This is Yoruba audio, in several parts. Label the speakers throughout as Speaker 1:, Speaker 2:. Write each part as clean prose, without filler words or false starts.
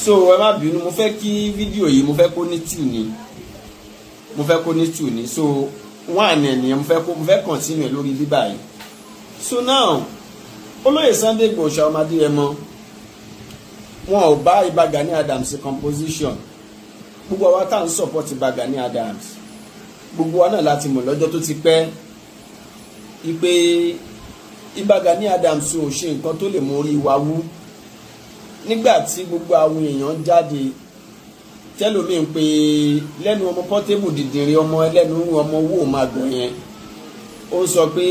Speaker 1: so ẹ má bínú, mo fẹ́ kí fídíò yìí mo fẹ́ kó ní tù ní so one ènìyàn mo fẹ́ continue lórí bíbá yìí. So now olóyè Sunday Igboho ọmọ Adéyẹmọ wọn ò bá Ìbà Gani Adams composition. Gbogbo wa tá ń support Ìbà Gani Adams, gbogbo wa náà láti mọ̀ lọ́jọ́ tó ti pẹ́ ipe Ìbà Gani Adams ò ṣe nǹkan tó lè mú orí wa wú. Nígbà tí gbogbo àwọn èèyàn jáde tẹ́lómi ń pe lẹ́nu ọmọ Portable dìdìrín ọmọ ẹlẹ́nu ọmọ owó máa gbọ̀n yẹn, ó sọ pé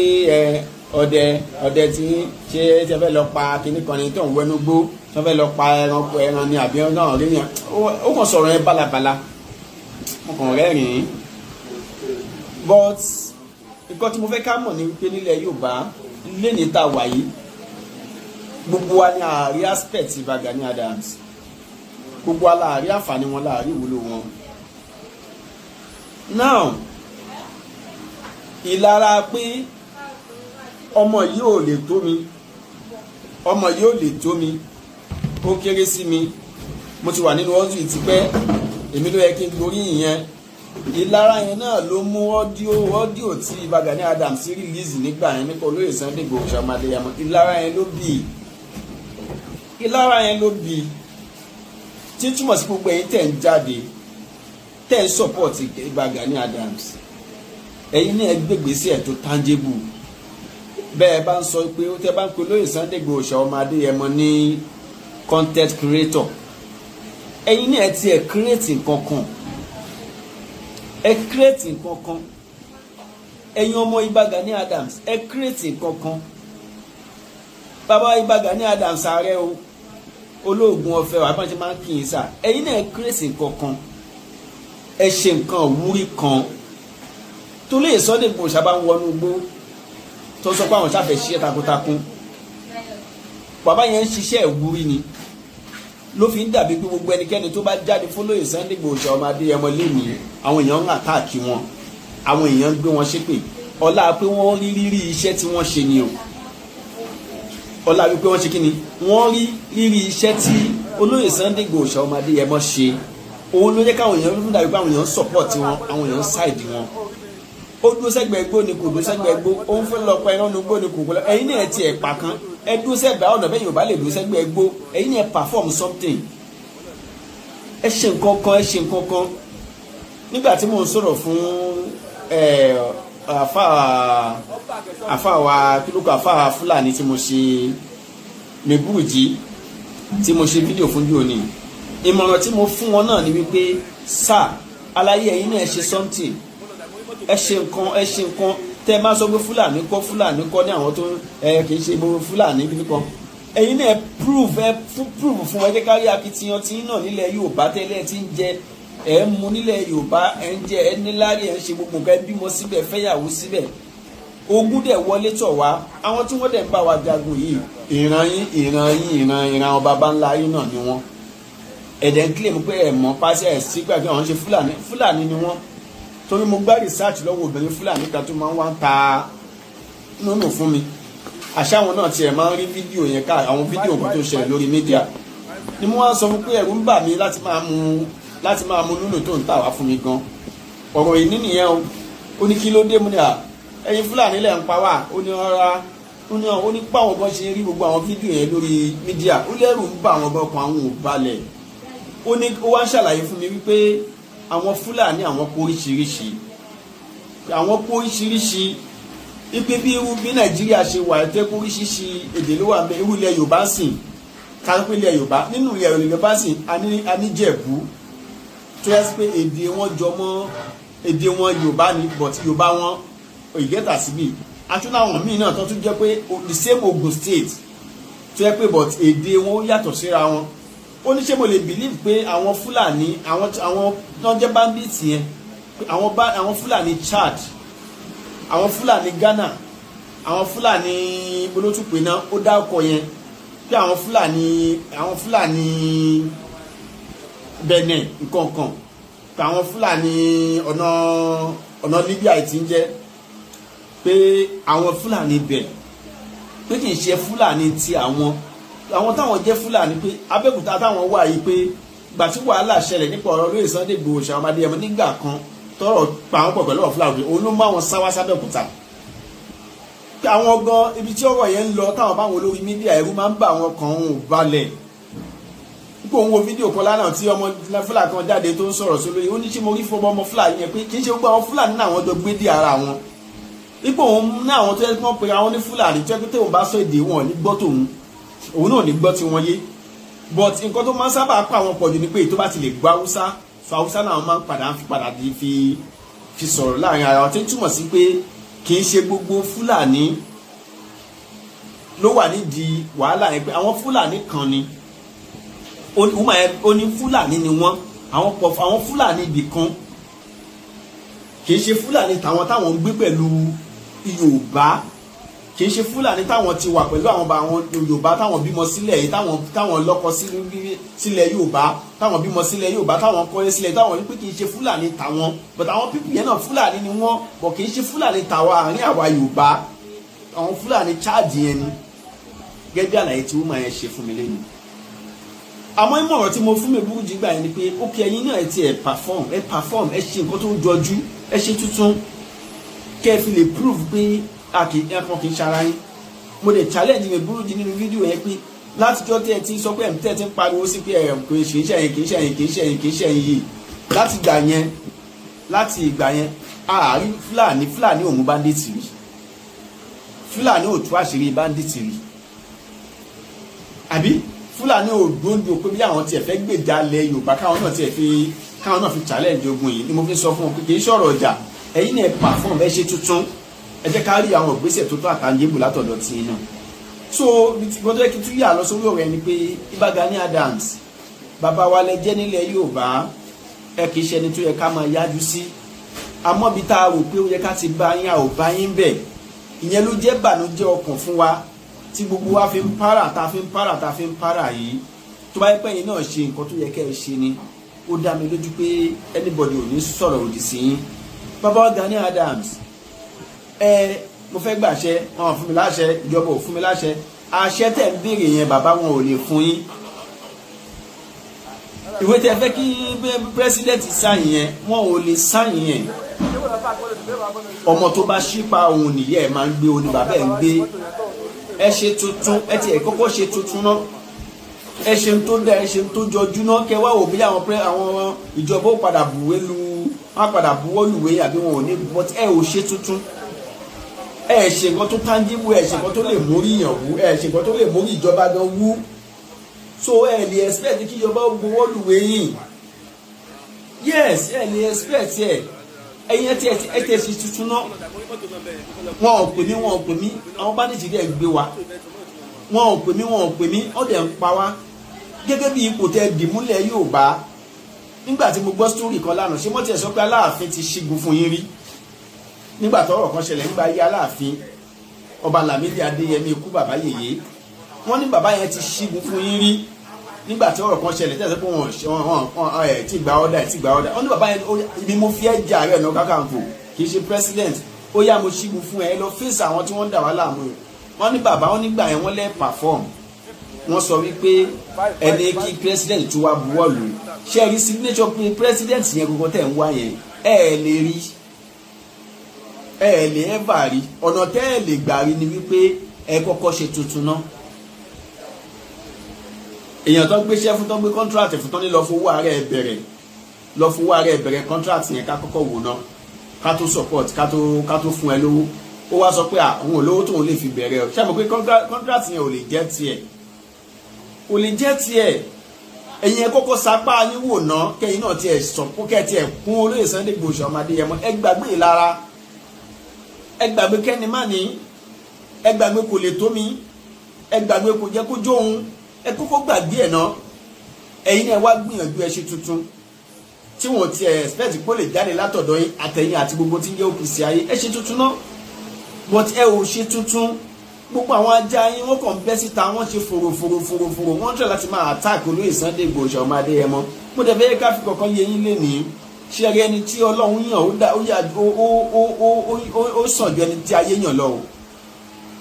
Speaker 1: ọdẹ tí ṣe fẹ́ lọ pa kinní kan ní tó ń wẹnu gbó, tó fẹ́ lọ pa ẹran ní àbí náà rí yẹn, ó kàn sọ̀rọ̀ yẹn bálabàla, mo kàn rẹ́rìn-ín. But nǹkan tí mo fẹ́ ká mọ̀ ní wípé nílẹ̀ Yorùbá lẹ́ni tá a wà yìí, gbogbo wa ní àárí aspect Ìbà Gani Adams, gbogbo wa láàrí àǹfààní wọn, láàrí ìwúlò wọn. Now ìlara pé ọmọ yìí ò lè tó mi, ọmọ yìí ò lè tó mi, ó kéré sí mi, mo ti wà nínú ọdún yìí tipẹ́, èmi ló yẹ kí n gborí ìyẹn. Ìlara yẹn náà ló mú ọ́díò tí Ìbà Gani Adams release nígbà yẹn nípa olóyè Sunday Igboho ọmọ Adéyẹmọ. Ìlara yẹn ló bí tí túmọ̀ sí gbogbo ẹ̀yin tẹ̀ ń jáde tẹ̀ ń support Ìbà Gani Adams, ẹ̀yin ní ẹgbẹ́gbèsè ẹ̀ tó tangible. Bẹ́ẹ̀ bá ń sọ pé ó tẹ́ bá ń pe olóyè Sunday Igboho ọmọ Adéyẹmọ ní content creator, ẹ̀yin ní ẹ ti ẹ̀ create nǹkan kan, ẹ̀yin ọmọ Ìbà Gani Adams ẹ create nǹkan kan. Bàbá Ìbà Gani Adams ààrẹ o, olóògùn ọ̀fẹ́ wà bá ṣe máa ń kí yín sá, ẹ̀yin náà create nǹkan kan, ẹ ṣe nǹkan òwúrí kan. tó lè Sunday Igboho ṣàbá ń wọnú gbó tó sọ pé àwọn ṣàfẹ́ ṣiṣẹ́ takuntakun, bàbá yẹn ń ṣiṣẹ́ ìwúrí ni, ló fi ń dàbí pé gbogbo ẹnikẹ́ni tó bá jáde fólóyè Sunday Igboho ọmọ Adéyẹmọ lẹ́nìí àwọn èèyàn ń àtáàkì wọn, àwọn èèyàn ń gbé wọn ṣépè, ọlá pé wọ́n rí rírí iṣẹ́ tí wọ́n ṣe ni o, ọlá wípé wọ́n ṣe kí ni, wọ́n rí rírí iṣẹ́ tí olóyè Sunday Igboho ọmọ Adéyẹmọ ṣe, òun ló jẹ́ káwọn èèyàn ló dàbí pé àwọn èèyàn support wọn, àwọn èèyàn side wọn. Ó dúró sẹ́gbẹ̀ẹ́ gbó ni kò dúró sẹ́gbẹ̀ẹ́ gbó, ó ń fẹ́ lọ pa ẹran ní gbó ni kò gbó lọ. Ẹ̀yin náà ti ẹ̀ pa kan, ẹ dúró sẹ́gbẹ̀ẹ́ ọ̀nà bẹ́ẹ̀ yóò bá lè dúró sẹ́gbẹ̀ẹ́ gbó, ẹ̀yin náà perform something, ẹ ṣe nǹkan kan, ẹ ṣe nǹkan kan. Nígbà tí mò ń sọ̀rọ̀ fún àfa wa kílókò àfa Fúlàní tí mo ṣe Mèbúrùjí tí mo ṣe fídíò fún jù òní, ìmọ̀ràn tí mo fún wọn náà ni wípé sáà aláyé ẹ̀yin náà ṣe something, ẹ ṣe nǹkan tẹ́ máa sọ pé Fúlàní kọ́ ní àwọn tó kì í ṣe gbogbo Fúlàní bí nìkan, ẹ̀yin náà prove fún ẹ jẹ́ kárí akitiyan tí náà nílẹ̀ Yorùbá tẹ́lẹ̀ tí ń jẹ ẹ̀ ń mu nílẹ̀ Yorùbá, ẹ̀ ń jẹ ẹ̀ níláàrí, ẹ̀ ń ṣe gbogbo nǹkan, ẹ bímọ síbẹ̀, fẹ́yàwó síbẹ̀, ogun dẹ̀ wọlé tọ̀ wá. Àwọn tí wọ́n dẹ̀ ń bá wa jagun yìí ìran àwọn baba ńlá yín náà ni wọ́n, ẹ̀dẹ̀ ń claim pé ẹ̀ mọ́ pàṣẹ ẹ̀ sí pé àwọn ṣe Fúlàní ni wọ́n. Torí mo gbá research lọ́wọ́ obìnrin Fúlàní kan tó máa ń wá ń ta nínú fún mi, àṣà wọn náà tiẹ̀ máa ń rí fídíò yẹn ká àwọn fídíò kan tó ṣẹlẹ̀ lórí mídíà, ni mo wá sọ fún pé ẹ̀rù ń bà mí láti máa mu nínú tó ń tà wá fún mi gan. Ọ̀rọ̀ yìí nìyẹn o, ó ní kí ló dé, mo ní ẹ̀yin Fúlàní lẹ̀ ń pa wá, ó ní ọ̀rá, ó ní páwọn bọ́ ṣe rí gbogbo àwọn fídíò yẹn lórí mídíà, ó lẹ́rù ń bà àwọn ọkàn àwọn ò balẹ̀. Ó wá ń ṣàlàyé fún mi wípé àwọn Fúlàní àwọn kó oríṣiríṣi, ipe bí irú bí Nàìjíríà ṣe wà ẹ̀ kó oríṣiríṣi èdè ló wà ń bẹ. Irú ilẹ̀ Yorùbá sìn, káńpé ilẹ̀ Yorùbá, nínú ilẹ̀ Yorùbá sìn a ní Jẹ̀bú tó yẹ pé èdè wọn jọmọ́ èdè wọn Yorùbá ni, but Yorùbá wọn ìgẹ́ta síbí. Àtúnú àwọn míì náà tó tún jẹ́ pé the same Ogun State tó yẹ pé but èdè wọn yàtọ̀ síra wọn. Ó ní ṣé mo lè believe pé àwọn Fúlàní àwọn tó jẹ́ bandits yẹn, àwọn Fúlàní Chad, àwọn Fúlàní Ghana, àwọn Fúlàní bolótùpé náà ó dá ọkọ̀ yẹn, pé àwọn Fúlàní Benin nǹkan, pé àwọn Fúlàní ọ̀nà Libya ti ń jẹ́, pé àwọn Fúlàní bẹ̀, pé kì í ṣe Fúlàní ti àwọn àwọn táwọn jẹ́ Fúlàní pé Abẹ́òkúta táwọn wà yìí pé gbà tí wàhálà ṣẹlẹ̀ nípa ọ̀rọ̀ lóye Sunday Igboho Ṣàwọn ọmọdé ẹmọ nígbà kan tọrọ pa àwọn pọ̀ pẹ̀lú ọ̀rọ̀ Fúlàní òun ló má wọn sáwá sábẹ́òkúta àwọn gan ibi tí ọ̀rọ̀ yẹn ń lọ táwọn báwọn olórí mídíà ẹ̀rú máa ń bá àwọn kan òun balẹ̀ ipò òun wo fídíò kan lánàá tí ọmọ Fúlàní kan jáde tó ń sọ̀rọ̀ sólóyè ó ní ṣé mo rí fún ọmọ Fúlàní yẹn pé kì í ṣe gbogbo àwọn Fúlàní náà àwọn jọ gbé dé ara wọn ipò òun ní àwọn tó yẹ kí wọ́n pe àwọn ní Fúlàní tó yẹ kí tóun bá sọ èdè wọn ní gbọ́ tòun òun náà ní gbọ́ tí wọ́n yé but nǹkan tó máa ń sábà pa àwọn pọ̀jù ni pé tó bá ti lè gbọ́ Haúsá so Haúsá náà máa ń padà di fi sọ̀rọ̀ láàrin ara wọn tó túmọ̀ sí pé kì í ṣe gbogbo Fúlàní ló wà nídìí wàhálà yẹn pé àwọn Fúlàní kan ni ó ní Fúlàní ni wọ́n àwọn Fúlàní ibì kan kì í ṣe Fúlàní táwọn ń gbé pẹ̀lú Yorùbá kì í ṣe Fúlàní táwọn ti wà pẹ̀lú àwọn Yorùbá táwọn bímọ sílẹ̀ yìí táwọn lọ́kọ sílẹ̀ Yorùbá táwọn bímọ sílẹ̀ Yorùbá táwọn kọ́lé sílẹ̀ táwọn ní pé kì í ṣe Fúlàní tàwọn but àwọn pípì yẹn náà Fúlàní ni wọ́n bọ̀ kì í ṣe Fúlàní tàwa àárín àwa Yorùbá àwọn Fúlàní cháàdì yẹn ni gẹ́gẹ́ bí àlàyé tí wọ́n máa yẹn ṣe fún mi lẹ́nu àmọ́ ìmọ̀ràn tí mo fún mi Burújí gbà yẹn ni pé ó kí ẹ̀yin náà ẹ perform ẹ ṣe nǹkan tó ń jọjú ẹ ṣe tuntun kẹ́ ẹ fi lè prove pé ẹ̀kan kì í ṣara yín mo lè challenge mi Burújí nínú fídíò yẹn pé látijọ́ tẹ́ ẹ ti sọ pé tẹ́ ẹ ti ń pariwo sí pé kò ṣe é ṣẹ̀yìn yìí láti ìgbà yẹn àárín Fúlàní òun bandits rí Fúlàní ò tú àṣírí bandits rí àbí Fúlàní ò dóńdó pé bí àwọn tiẹ̀ fẹ́ gbèjà lẹ̀ Yorùbá káwọn náà fi challenge ogun yìí ni mo fi sọ fún wọn pé kì í ṣọ̀rọ̀ ọjà ẹ̀yin náà perform ẹ ṣe tuntun ẹ jẹ́ ká rí àwọn ìgbésẹ̀ tó tó àtàǹjẹ́bù látọ̀dọ̀ tí iná so gbọ́dọ̀ kí tún yà lọ sórí ọ̀rẹ́ ni pé Ìbà Gani Adams bàbá wa lẹ jẹ́ nílẹ̀ Yorùbá ẹ kì í ṣe ẹni tó yẹ ká máa yájú sí àmọ́ bí tá a rò pé ó yẹ ká ti bá yín ò bá yín bẹ̀ ìyẹn ló jẹ́ bànújẹ́ ọkàn fún wa tí gbogbo wa fi ń para yìí tó bá yẹ pé yín náà ṣe nǹkan tó yẹ kẹ́ ẹ ṣe ni ó dá mi lójú pé anybody ò ní sọ̀rọ̀ òdì sí yín bàbá Gani Adams mo fẹ́ gbàṣẹ wọn fún mi láṣẹ ìjọba ò fún mi láṣẹ àṣẹ tẹ̀ ń béèrè yẹn bàbá wọn ò lè fún yín ìwé tẹ́ fẹ́ kí pírẹsidẹ́ǹtì sáyìn yẹn wọn ò lè sáyìn yẹn ọmọ tó bá ṣípa òun nìyẹn máa ń gbé òun ni bàbá ẹ̀ ń gbé ẹ ṣe tuntun ẹ tiẹ̀ kọ́kọ́ ṣe tuntun náà ẹ ṣe tó dá ẹ ṣe tó jọjú náà kẹ wá wò bí àwọn ìjọba ó padà buwọ́ lùwé àbí wọn ò ní but ẹ ò ṣe tuntun ẹ ṣe nǹkan tó tangible ẹ ṣe nǹkan tó lè mórí yàn wú ẹ ṣe nǹkan tó lè mórí ìjọba gan wú so ẹ lè expect kí ìjọba ó buwọ́ lùwé yìí yes ẹ lè expect ẹ̀yin ẹ tẹ̀ ṣe tuntun náà wọn ò pè mí àwọn bá nìjì dẹ̀ gbé wa wọn ò pè mí ó dẹ̀ ń pa wá gẹ́gẹ́ bí ipò tẹ dìmúlẹ̀ Yorùbá nígbà tí mo gbọ́ sítórì kan lánàá ṣé wọ́n ti sọ pé Aláàfin ti ṣígun fún yín rí nígbà tọ́rọ̀ kan ṣẹlẹ̀ nígbà ayé Aláàfin Ọba Lámídì Adéyẹmí ikú bàbá yèyé wọ́n ní bàbá yẹn ti ṣígun fún yín rí nígbà tí ọ̀rọ̀ kan ṣẹlẹ̀ tẹ́sí pé wọ́n ti gba ọ́dà wọ́n ní bàbá yẹn ibi mo fi ẹ́ jà rẹ̀ náà Kakanfò kì í ṣe president ó yá mo ṣígun fún ẹ lọ fèsì àwọn tí wọ́n ń dà wá láàmú wọ́n ní bàbá wọn nígbà yẹn wọ́n lẹ́ perform wọ́n sọ wípé ẹni kí president tó wá buwọ́ lù ṣe rí signature pé president yẹn gbogbo tẹ̀ ń wá yẹn lè rí lè ẹ́fà rí ọ̀nà tẹ́ lè gbà rí ni wípé ẹ kọ́kọ́ ṣe tuntun náà èèyàn tó gbéṣẹ́ fún tó gbé contract fún tó ní lọ fowó ààrẹ bẹ̀rẹ̀ contract yẹn ká kọ́kọ́ wò náà ká tó support ká tó fún ẹ lówó ó wá sọ pé àwọn olówó tóun lè fi bẹ̀rẹ̀ ṣé mo pé contract yẹn ò lè jẹ́ tiẹ̀ ẹ̀yin ẹ kọ́kọ́ sapá yín wò náà kẹ́yìn náà tiẹ̀ sọ̀kún kẹ́ tiẹ̀ kún olóyè Sunday Igboho Ṣàwọn Adéyẹmọ ẹ gbàgbé ìlara ẹ gbàgbé kẹ́ni má ní ẹ gbàgbé kò lè tó mi ẹ gbàgbé kò jẹ́ kó jóun ẹ kọ́kọ́ gbàgbé ẹ̀ náà ẹ̀yin náà wá gbìyànjú ẹ ṣe tuntun tí wọ́n ti expect kó lè jáde látọ̀dọ̀ yín àtẹ̀yìn àti gbogbo tí ń jẹ́ OPC ayé ẹ ṣe tuntun náà but ẹ ò ṣe tuntun gbogbo àwọn ajá yín wọ́n kàn bẹ́ síta wọ́n ṣe fòrò wọ́n tẹ̀ láti máa attack olóyè Sunday Igboho Ṣàwọn Adéyẹmọ mo dẹ̀ fẹ́ ká fi kọ̀ọ̀kan yẹ yín lé ní ṣe rí ẹni tí Ọlọ́run yàn ó sàn ju ẹni tí ayé yàn lọ o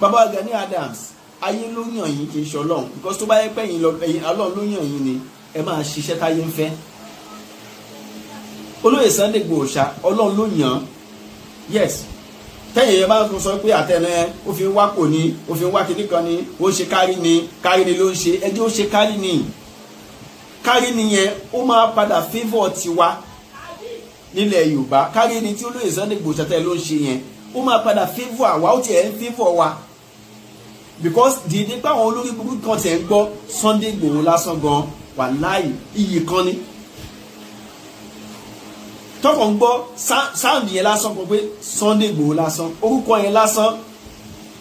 Speaker 1: bàbá Gani Adams ayé ló yàn yín kì í ṣe Ọlọ́run because tó bá yẹ pé ẹ̀yin Ọlọ́run ló yàn yín ni ẹ máa ṣiṣẹ́ táyé ń fẹ́. olóyè Sunday Igboho Ọlọ́run ló yàn yes tẹ́yìn yẹn bá sọ pé àtẹnẹ ó fi ń wá kò ní ó fi ń wá kíní kan ní ó ṣe kárí ni ló ń ṣe ẹjọ́ ó ṣe kárí ni yẹn ó máa padà favour tiwa nílẹ̀ Yorùbá kárí ni tí olóyè Sunday Igboho tẹ́ ló ń ṣe yẹn ó máa padà favour àwa ó tiẹ̀ ń favour wa because dìde pé àwọn olórí burúkú kan tẹ̀ ń gbọ́ Sunday Igboho lásán gan wàláì iyì kan ni tọkàn ń gbọ́ sáàndì yẹn lásán kan pé Sunday Igboho lásán orúkọ yẹn lásán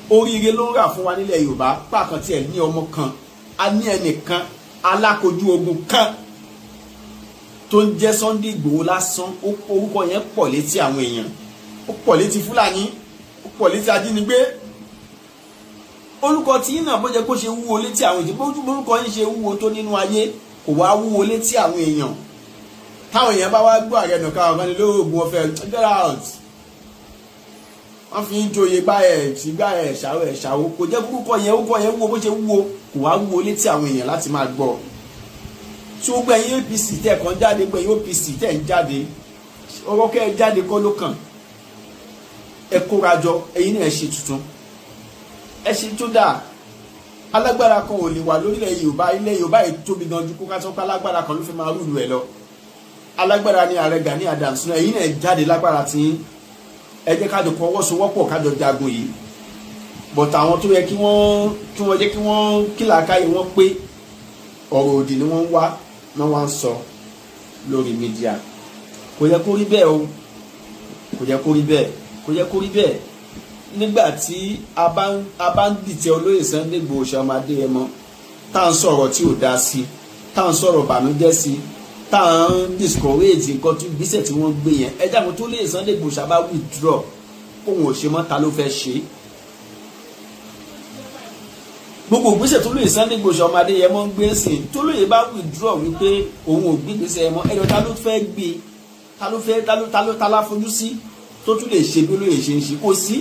Speaker 1: oríire ló ń rà fún wa nílẹ̀ Yorùbá pàkan tiẹ̀ ní ọmọ kan a ní ẹnìkan alákojú ogun kan tó ń jẹ́ Sunday Igboho lásán orúkọ yẹn pọ̀ létí àwọn èèyàn ó pọ̀ létí Fúlàní ó pọ̀ létí ajínigbé orúkọ tí yín náà bó jẹ́ kó ṣe wúwo létí àwọn èèyàn orúkọ yín ṣe wúwo tó nínú ayé kò wá wúwo létí àwọn èèyàn táwọn èèyàn bá wá gbọ́ Ààrẹ Ọ̀nà Kakanfò ní lóògùn ọ̀fẹ́ get out wọ́n fi ń joyè gbá ẹ̀ ṣàwọ̀ kò jẹ́ orúkọ yẹn wúwo bó ṣe wúwo kò wá wúwo létí àwọn èèyàn láti máa gbọ́ tí ó gbẹ̀yìn APC tẹ̀ kan jáde gbẹ̀yìn OPC tẹ̀ ń jáde ọ̀rọ̀ kẹ́ ẹ jáde kọ́ ló kàn ẹ kórajọ ẹ̀yin náà ẹ ṣe tuntun ẹ ṣe tó dáa alágbára kan ò lè wà lórílẹ̀ Yorùbá ilẹ̀ Yorùbá yìí tóbi gan ju kó ká sọ pé alágbára kan ló fi máa rúlu ẹ̀ lọ alágbára ní Ààrẹ Gani Adams náà ẹ̀yin náà jáde lágbára tí ẹ jẹ́ kájọ fọwọ́sowọ́pọ̀ kájọ jagun yìí bọ̀tà àwọn tó yẹ kí wọ́n jẹ́ kí wọ́n kílàkáyé wọ́n pé ọ̀rọ̀ òdì ni wọ́n wá ń sọ lórí mídíà kò yẹ kó rí bẹ́ẹ̀ o kò yẹ kó rí bẹ́ẹ̀ nígbà tí a bá ń dìtẹ̀ olóyè Sunday Igboho ọmọ Adéyẹmọ tá à ń sọ̀rọ̀ tí ò dá sí tá à ń sọ̀rọ̀ bànújẹ́ sí tá à ń discourage nǹkan tó gbèsè tí wọ́n gbé yẹn ẹjẹ́ àwọn tó lè Sunday Igboho bá withdraw òun ò ṣe mọ́ ta ló fẹ́ ṣe gbogbo gbèsè tó lè Sunday Igboho ọmọ Adéyẹmọ ń gbé sí tó lè bá withdraw wípé òun ò gbé gbèsè ẹmọ ẹjọ́ ta ló fẹ́ gbé ta la fojú sí tó tún lè ṣe bí olóyè ṣe ń ṣe kò sí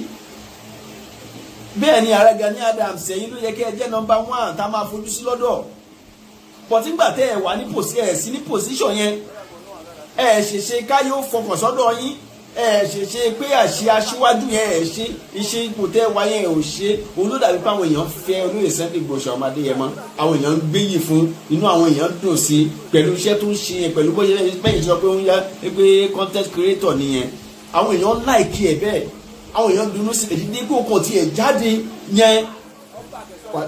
Speaker 1: bẹ́ẹ̀ ni Ààrẹ Gani Adams ẹ̀yin ló yẹ kí ẹ jẹ́ number 1 tá a máa fojú sí lọ́dọ̀ pọ̀tíngbà tẹ́ ẹ wà ní sí ní position yẹn ẹ ṣèṣe káyọ̀ fọkàn sọ́dọ̀ yín ẹ ṣèṣe pé àṣẹ aṣíwájú yẹn ẹ ṣe iṣẹ́ ipò tẹ́ wá yẹn ò ṣe olódàbí pé àwọn èèyàn fẹ́ olóyè Sunday Igboho ọmọ Adéyẹmọ àwọn èèyàn ń gbéyì fún inú àwọn èèyàn dùn sí pẹ̀lú iṣẹ́ tó ń ṣe yẹn pẹ̀lú bó ṣe bẹ́yìn sọ pé ó ń yá pé content creator nìyẹn àwọn èèyàn láìkí ẹ̀ bẹ́ẹ̀ àwọn èèyàn dunú sí èdè kó kàn tí ẹ jáde yẹn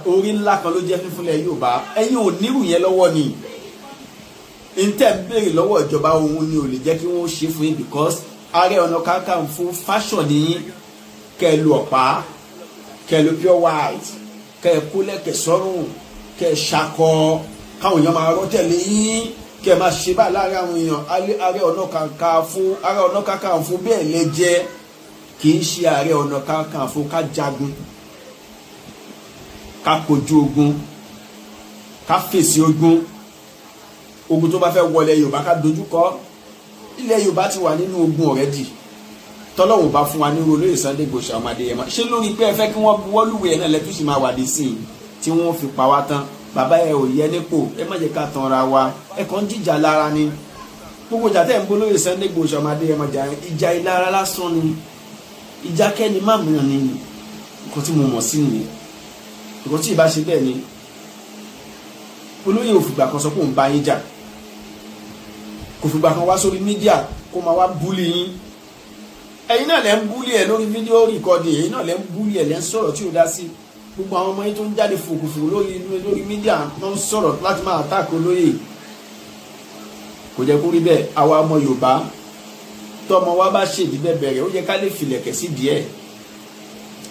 Speaker 1: orí ńlá kan ló jẹ́ fífúnlẹ̀ Yorùbá ẹ̀yin ò nírù yẹn lọ́wọ́ ni ntẹ́ ń béèrè lọ́wọ́ ìjọba ohun ni ò lè jẹ́ kí wọ́n ṣe fún yín because Ààrẹ Ọ̀nà Kakanfò fashion ní kẹ́ ẹ lu ọ̀pá kẹ́ ẹ lu pure white kẹ́ ẹ kó lẹ́kẹ̀ sọ́rùn kẹ́ ẹ ṣakọ káwọn èèyàn máa rọ́ tẹ̀lé yín kẹ́ ẹ máa ṣe báyìí láàrin àwọn èèyàn Ààrẹ Ọ̀nà Kakanfò bẹ́ẹ̀ lẹ jẹ́ kì í ṣe Ààrẹ Ọ̀nà Kakanfò ká jagun ká kojú ogun ká fèsì ogun tó bá fẹ́ wọlé Yorùbá ká dojúkọ ilẹ̀ Yorùbá ti wà nínú ogun already tọ́lọ́wọ́ bá fún wa ní olóyè Sunday Igboho ọmọ Adéyẹmọ ṣé lórí pé ẹ fẹ́ kí wọ́n buwọ́lùwẹ̀ náà lẹ́tù sì máa wà dé sí i tí wọ́n fi pa wá tán bàbá ẹ ò yẹ nípò ẹ má jẹ́ ká tan ra wa ẹ kàn ń jìjà lára ni gbogbo ìjà tẹ̀ ń bó olóyè Sunday Igboho ọmọ Adéyẹmọ ìjà ìlara lásán ni ìjà kẹ́ni má mìíràn ni nǹkan tí mo mọ̀ sí nìyẹn nǹkan tí ìbá ṣe bẹ́ẹ̀ ni olóyè òfìgbà kan sọ pé òun bá yín jà kò fìgbà kan wá sórí mídíà kó máa wá búlì yín ẹ̀yin náà lẹ́ ń búlì ẹ̀ lórí fídíò rìkọ́dì ẹ̀yin náà lẹ́ ń búlì ẹ̀ lẹ́ ń sọ̀rọ̀ tí ò dá sí gbogbo àwọn ọmọ yín tó ń jáde fòkùfò lórí mídíà ló ń sọ̀rọ̀ láti máa àtàkì olóyè kò jẹ́ kó rí bẹ́ẹ̀ àwa ọmọ Yorùbá tọmọ wa bá ṣèdí bẹ́ẹ̀ bẹ̀rẹ̀ ó yẹ ká lè filẹ̀kẹ̀ sí díẹ̀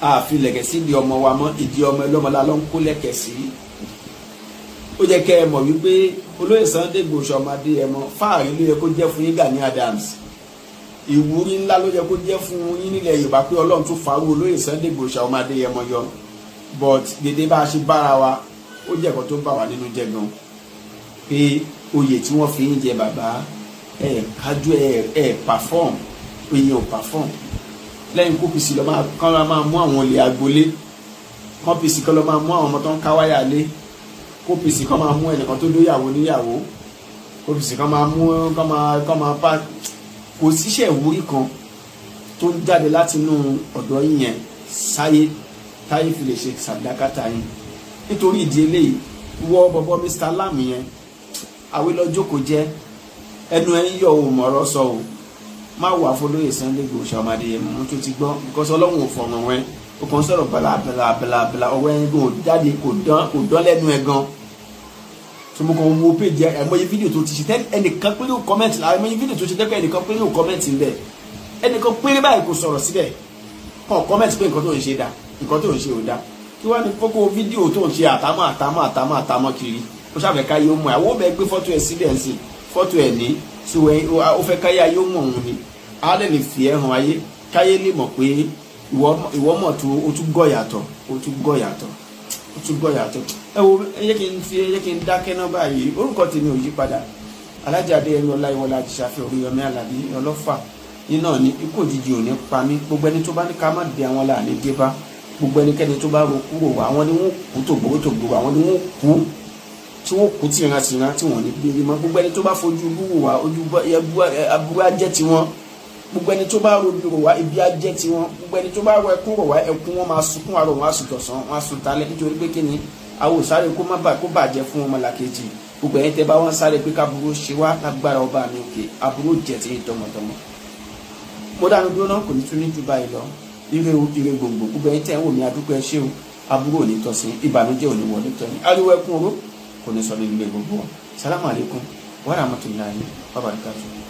Speaker 1: àfilẹ̀kẹ̀ sí di ọmọ wa mọ́ ìdí ọmọ ẹlọ́mọlá ló ń kó lẹ̀kẹ̀ sí ó jẹ́ kẹ́ ẹ mọ̀ wípé olóyè Sunday Igboho ọmọ Adéyẹmọ fáàrí ló yẹ kó jẹ́ fún yín Gani Adams ìwúrí ńlá ló yẹ kó jẹ́ fún yín nílẹ̀ Yorùbá pé Ọlọ́run tún fàárù olóyè Sunday Igboho ọmọ Adéyẹmọ yọ but dédé bá a ṣe bára wa ó jẹ́ ẹ̀kọ́ tó bà wá nínú jẹ́ gan pé oyè tí wọ́n fi ń jẹ bàbá kájú perform oyè ò perform lẹ́yìn kó pèsè lọ́ máa mú àwọn olè agbolé kan PC kan lọ máa mú àwọn ọmọ tó ń ká wáyà lé, kó PC kan máa mú ẹnìkan tó lóyàwó níyàwó, kó PC kan máa mú kan máa bá, kò síṣẹ́ ìwúrí kan tó ń jáde láti inú ọ̀dọ̀ yín yẹn sáyé táyé fi lè ṣe sàdákàtà yín. Nítorí ìdí eléyìí wọ bọ̀bọ̀ Mr. Lam yẹn àwé lọ jókòó jẹ́ ẹnu ẹ̀ ń yọ òun mọ̀ọ́rọ́ sọ o, má wà fọlọ́yè Sunday Igboho ṣàmàdé mú tó ti gbọ́ because ọlọ́run ò fọ̀nà wẹ́n o kàn sọ̀rọ̀ bàlàbàlà ọwọ́ ẹ̀ ń gbọ́n jáde kò dán lẹ́nu ẹ̀ gan. tó mo kàn wo péjì ẹ̀mọye fídíò tó ti ṣe tẹ́ ẹnìkan péré ò kọ́mẹ́ǹtì ẹ̀mọye fídíò tó ṣe tẹ́kọ̀ ẹnìkan péré ò kọ́mẹ́ǹtì ń bẹ̀, ẹnìkan péré báyìí kò sọ̀rọ̀ síbẹ̀ kàn kọ́mẹ́ǹtì pé nǹkan tó ń ṣe dá nǹkan tó ń ṣe ò dá. kí wá ní kókó fídíò tó ń ṣe àtàmọ́ kiri ó ṣàfẹ́ ká yóò mú ẹ̀ àwọn ọmọ ẹ gbé fọ́tò ẹ̀ síbẹ̀ ń sìn fọ́tò ẹ̀ ní tí ó fẹ́ káyé ayé mọ̀ òun ni á lè fi ẹ̀ hàn ayé káyé lè mọ̀ pé ìwọ mọ̀ tó o tún gọ̀ yàtọ̀ ẹ wo ẹ yẹ kí n dákẹ́ náà báyìí. orúkọ tèmi ò yí padà Alhaji Adéyẹmí Ọláyíwọlá Àjíṣàfẹ́ Oríyọmí Àlàbí ọlọ́fà yín náà ní ikú òjijì ò ní pa mí. gbogbo ẹni tó bá ní ká má dé àwọn láàrin dé bá, gbogbo ẹnikẹ́ni tó bá ro kúrò wá àwọn ni wọ́n kú tògbòrò àwọn ni wọ́n kú tí wọ́n kú tìran tí wọ́n ní gbére mọ́. gbogbo ẹni tó bá fojú búrò wá ojú aburú ajẹ́ tiwọn, gbogbo ẹni tó bá rojú rò wá ibi ajẹ́ tiwọn, gbogbo ẹni tó bá rọ ẹkún rò wá ẹkún wọn máa sunkún àrò wọn á sùn tọ̀sán wọn á sùn talẹ́ nítorí pé kí ni àwọn òsáré kó bàjẹ́ fún ọmọlàkejì. gbogbo ẹni tẹ́ bá wọn sáré pé káburú ṣe wá lágbára ọba mi òkè aburú jẹ ti tọmọtọmọ. mo dánu dúró náà kò ní tún ní jù báyìí lọ. ire gbòǹgbò gbogbo ẹni tẹ́ ń wò mí adúpẹ́ ṣé o aburú ò ní tọ́ sí ìbànújẹ́ ò ní wọlé tọ́ ní ariwo ẹkún oró kò ní sọ nínú ilé gbogbo. Salamu alaikum wa rahmatullahi wa barakatuh.